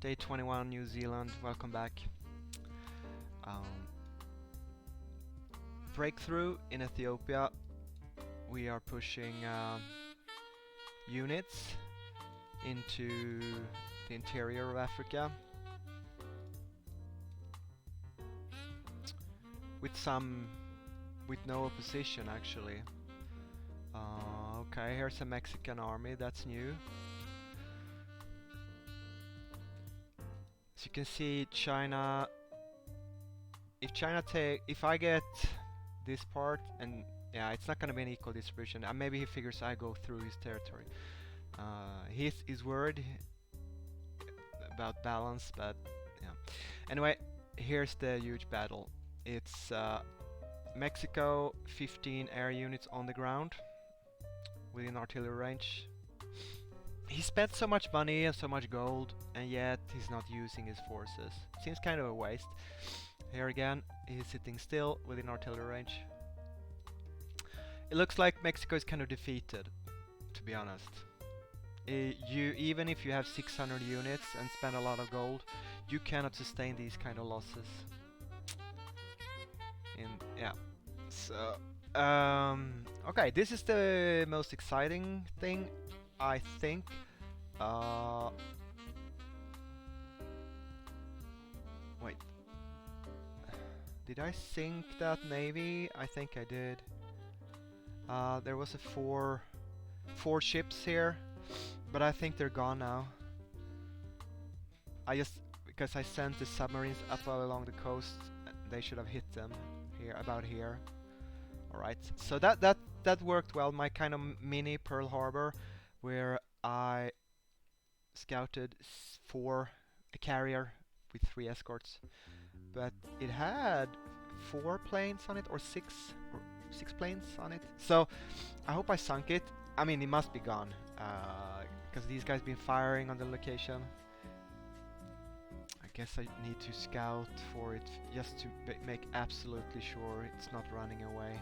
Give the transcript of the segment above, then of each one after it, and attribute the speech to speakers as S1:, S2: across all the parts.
S1: Day 21, New Zealand. Welcome back. Um, Breakthrough in Ethiopia. We are pushing units into the interior of Africa with no opposition actually. Okay, here's a Mexican army. That's new. As you can see, China. If I get this part, and yeah, it's not gonna be an equal distribution. Maybe he figures I go through his territory. He's worried about balance, but yeah. Anyway, here's the huge battle. It's Mexico, 15 air units on the ground within artillery range. He spent so much money and so much gold, and yet he's not using his forces. Seems kind of a waste. Here again, he's sitting still within artillery range. It looks like Mexico is kind of defeated, to be honest. Even if you have 600 units and spend a lot of gold, you cannot sustain these kind of losses. Yeah. So, okay, this is the most exciting thing, I think. Wait. Did I sink that navy? I think I did. There was four ships here, but I think they're gone now. Because I sent the submarines up along the coast, they should have hit them here, about here. Alright, so that worked well. My kind of mini Pearl Harbor, where I scouted a carrier with 3 escorts, but it had 4 planes on it, or 6 planes on it. So I hope I sunk it. I mean, it must be gone, because these guys been firing on the location. I guess I need to scout for it just to make absolutely sure it's not running away.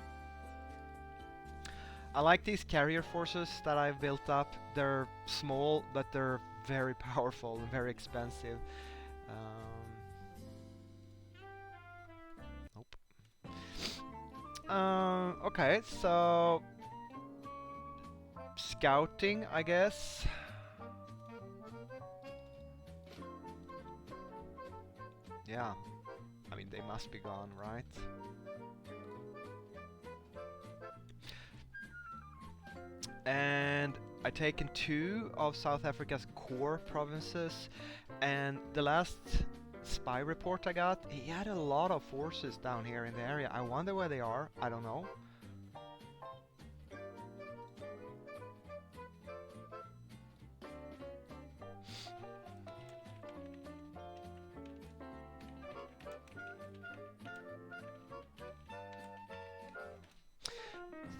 S1: I like these carrier forces that I've built up. They're small, but they're very powerful and very expensive. Nope. Okay, so scouting, I guess. Yeah, I mean, they must be gone, right? And I taken 2 of South Africa's core provinces, and the last spy report I got, he had a lot of forces down here in the area. I wonder where they are. I don't know.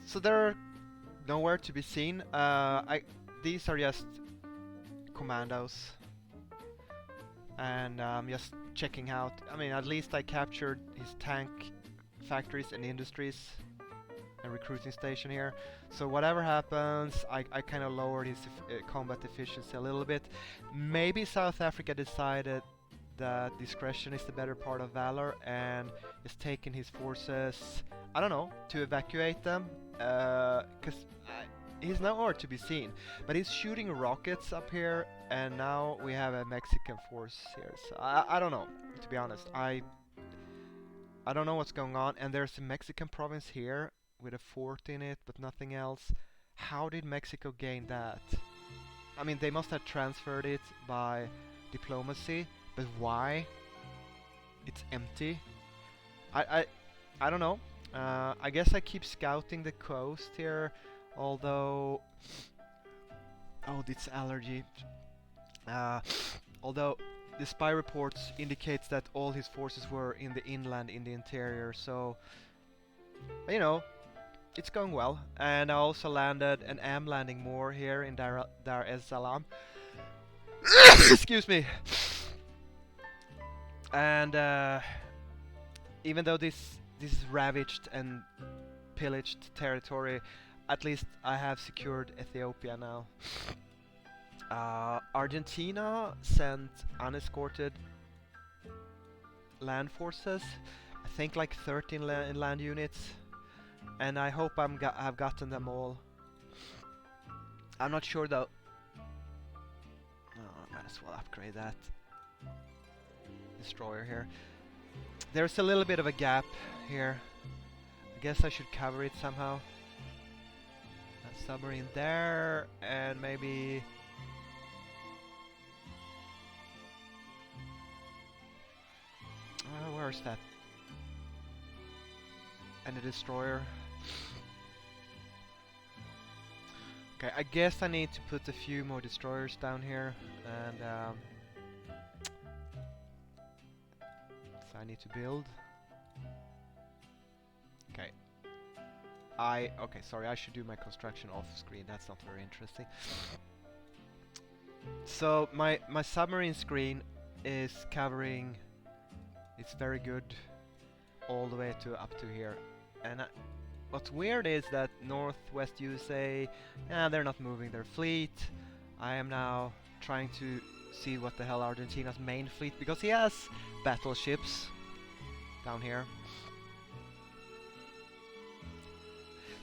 S1: So they're nowhere to be seen. These are just commandos, and I'm just checking out. I mean, at least I captured his tank factories and industries and recruiting station here. So whatever happens, I kind of lowered his combat efficiency a little bit. Maybe South Africa decided that discretion is the better part of valor and is taking his forces, I don't know, to evacuate them, because he's nowhere to be seen. But he's shooting rockets up here, and now we have a Mexican force here. So I don't know, to be honest. I don't know what's going on, and there's a Mexican province here with a fort in it, but nothing else. How did Mexico gain that? I mean, they must have transferred it by diplomacy, but why? It's empty. I don't know. I guess I keep scouting the coast here, although... Oh, it's allergy. Although the spy reports indicates that all his forces were in the inland, in the interior, so... You know, it's going well. And I also landed, and am landing more here in Dar es Salaam. Excuse me. And even though this is ravaged and pillaged territory, at least I have secured Ethiopia now. Argentina sent unescorted land forces. I think like 13 land units, and I hope I've gotten them all. I'm not sure though. Oh, I might as well upgrade that destroyer here. There's a little bit of a gap here. I guess I should cover it somehow. A submarine there, and maybe... where's that? And a destroyer. Okay, I guess I need to put a few more destroyers down here, and so I need to build. Okay. Okay, sorry, I should do my construction off screen. That's not very interesting. So my submarine screen is covering. It's very good all the way to up to here, and what's weird is that Northwest USA, they're not moving their fleet. I am now trying to see what the hell Argentina's main fleet, because he has battleships down here.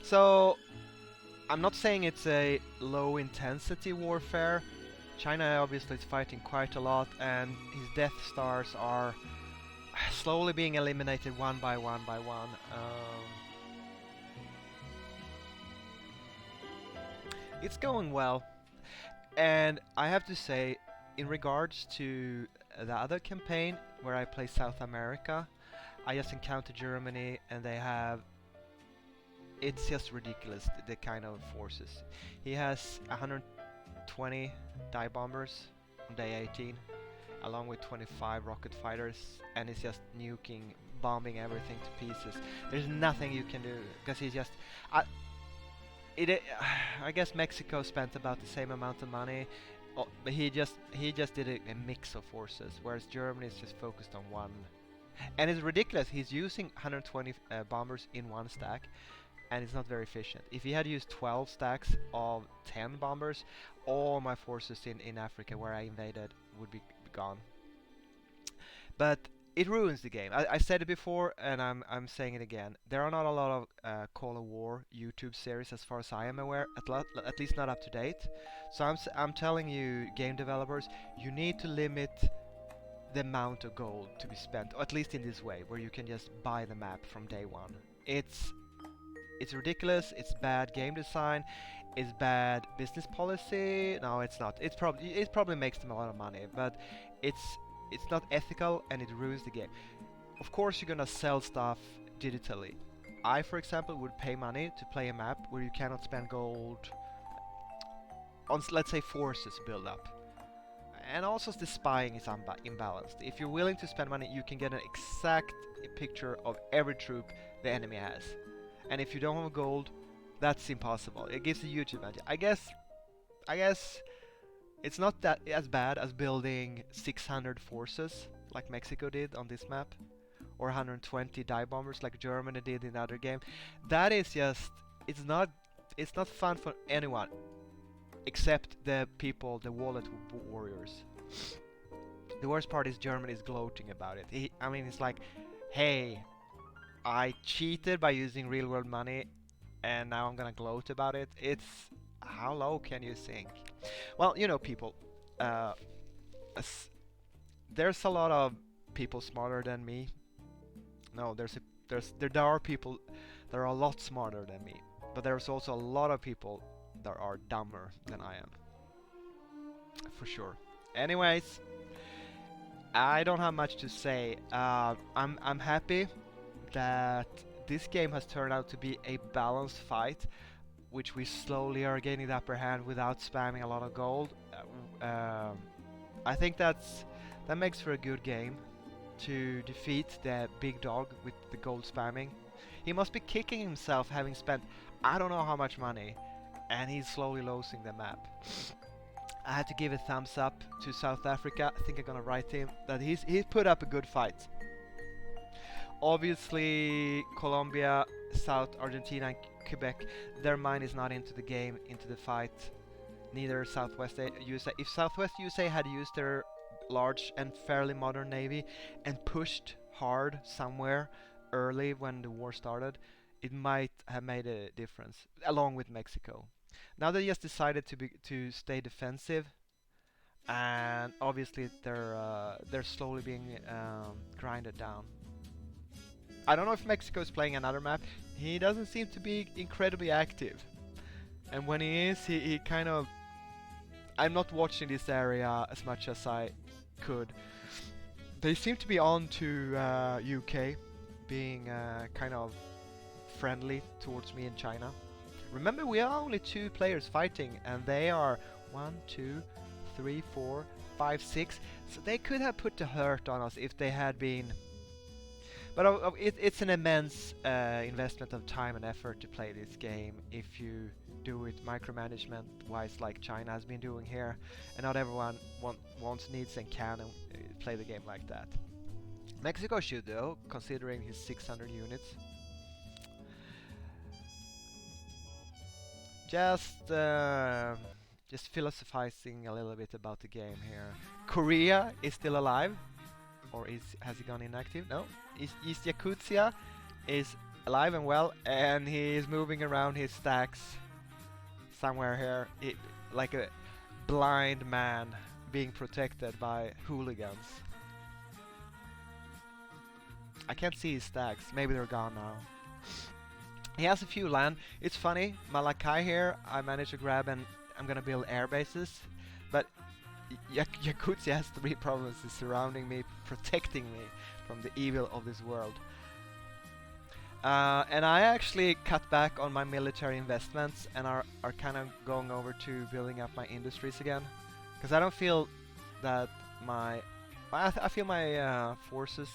S1: So I'm not saying it's a low intensity warfare. China obviously is fighting quite a lot, and his Death Stars are slowly being eliminated one by one by one. It's going well, and I have to say, in regards to the other campaign where I play South America, I just encountered Germany, and they have... It's just ridiculous, the kind of forces. He has 120 dive bombers on day 18, along with 25 rocket fighters, and it's just nuking, bombing everything to pieces. There's nothing you can do, because he's just... I guess Mexico spent about the same amount of money, but he just did a mix of forces, whereas Germany is just focused on one. And it's ridiculous, he's using 120 bombers in one stack, and it's not very efficient. If he had used 12 stacks of 10 bombers, all my forces in Africa where I invaded would be gone. But it ruins the game. I said it before, and I'm saying it again. There are not a lot of Call of War YouTube series, as far as I am aware, at least not up to date. So I'm telling you, game developers, you need to limit the amount of gold to be spent, or at least in this way, where you can just buy the map from day one. It's ridiculous, it's bad game design, it's bad business policy. No, it's not. It probably makes them a lot of money, but it's not ethical, and it ruins the game. Of course you're gonna sell stuff digitally. I, for example, would pay money to play a map where you cannot spend gold on, let's say, forces build up. And also the spying is imbalanced. If you're willing to spend money, you can get an exact picture of every troop the enemy has. And if you don't have gold, that's impossible. It gives a huge advantage. I guess it's not that as bad as building 600 forces like Mexico did on this map, or 120 dive bombers like Germany did in the other game. That is just, it's not fun for anyone except the people, the wallet warriors. The worst part is Germany is gloating about it. It's like, hey, I cheated by using real world money, and now I'm gonna gloat about it. It's... how low can you sink? Well, you know, people, there's a lot of people smarter than me. No, there are people that are a lot smarter than me, but there's also a lot of people that are dumber than I am, for sure. Anyways, I don't have much to say. I'm happy that this game has turned out to be a balanced fight, which we slowly are gaining the upper hand without spamming a lot of gold. I think that makes for a good game to defeat the big dog with the gold spamming. He must be kicking himself having spent I don't know how much money, and he's slowly losing the map. I had to give a thumbs up to South Africa. I think I'm gonna write him that he's put up a good fight. Obviously, Colombia, South Argentina, and Quebec, their mind is not into the game, into the fight. neither Southwest USA. If Southwest USA had used their large and fairly modern navy and pushed hard somewhere early when the war started, it might have made a difference, along with Mexico. Now they just decided to stay defensive, and obviously they're slowly being grinded down. I don't know if Mexico is playing another map. He doesn't seem to be incredibly active, and when he is, he kind of. I'm not watching this area as much as I could. They seem to be on to UK, being kind of friendly towards me in China. Remember, we are only 2 players fighting, and they are 1, 2, 3, 4, 5, 6. So they could have put the hurt on us if they had been. But it's an immense investment of time and effort to play this game if you do it micromanagement-wise like China has been doing here. And not everyone wants, needs, and can play the game like that. Mexico should, though, considering his 600 units. Just philosophizing a little bit about the game here. Korea is still alive, or has he gone inactive? No. East Yakutia is alive and well, and he is moving around his stacks somewhere here, like a blind man being protected by hooligans. I can't see his stacks. Maybe they're gone now. He has a few land. It's funny, Malakai here, I managed to grab, and I'm gonna build air bases, but Yakutia has 3 provinces surrounding me, protecting me from the evil of this world. And I actually cut back on my military investments and are kind of going over to building up my industries again, because I don't feel that I feel my forces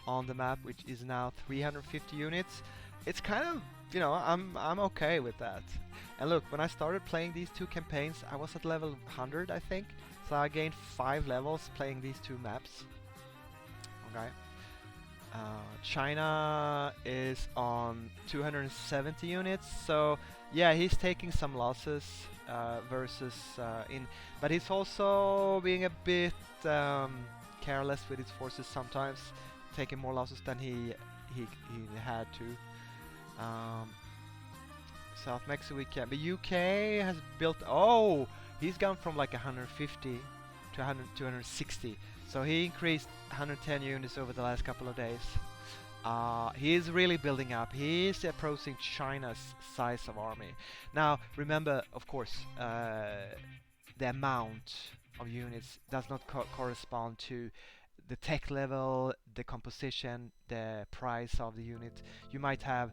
S1: on the map, which is now 350 units. It's kind of, you know, I'm okay with that. And look, when I started playing these 2 campaigns, I was at level 100, I think. So I gained 5 levels playing these 2 maps. Okay. China is on 270 units, so yeah, he's taking some losses versus but he's also being a bit careless with his forces sometimes, taking more losses than he had to. South Mexico we can, but UK has built. Oh, he's gone from like 150 to 260. So he increased 110 units over the last couple of days. He is really building up. He is approaching China's size of army. Now, remember, of course, the amount of units does not correspond to the tech level, the composition, the price of the unit. You might have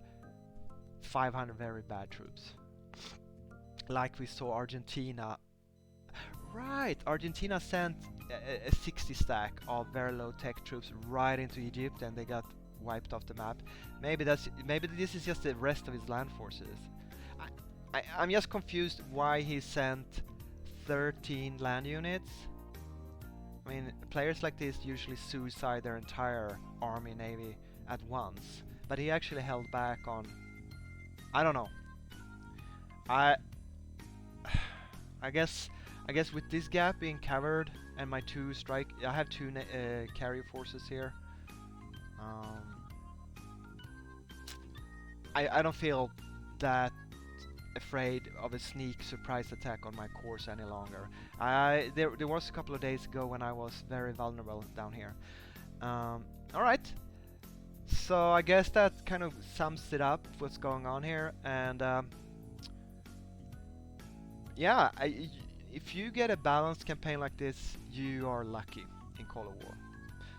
S1: 500 very bad troops. Like we saw Argentina. Right, Argentina sent a 60 stack of very low tech troops right into Egypt, and they got wiped off the map. Maybe this is just the rest of his land forces. I'm just confused why he sent 13 land units. I mean, players like this usually suicide their entire army navy at once, but he actually held back on. I don't know. I guess with this gap being covered and my 2 strike, I have 2 carrier forces here. I don't feel that afraid of a sneak surprise attack on my course any longer. There was a couple of days ago when I was very vulnerable down here. Alright, so I guess that kind of sums it up what's going on here, and yeah, if you get a balanced campaign like this, you are lucky in Call of War.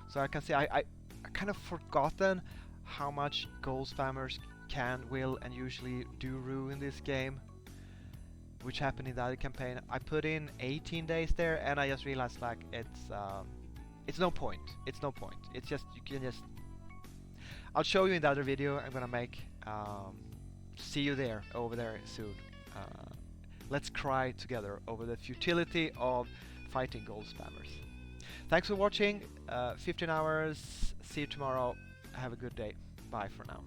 S1: So I can say I kind of forgotten how much goal spammers can, will, and usually do ruin this game, which happened in the other campaign. I put in 18 days there, and I just realized like it's no point. It's no point. It's just you can just. I'll show you in the other video I'm gonna make. See you there, over there soon. Let's cry together over the futility of fighting goal spammers. Thanks for watching. 15 hours. See you tomorrow. Have a good day. Bye for now.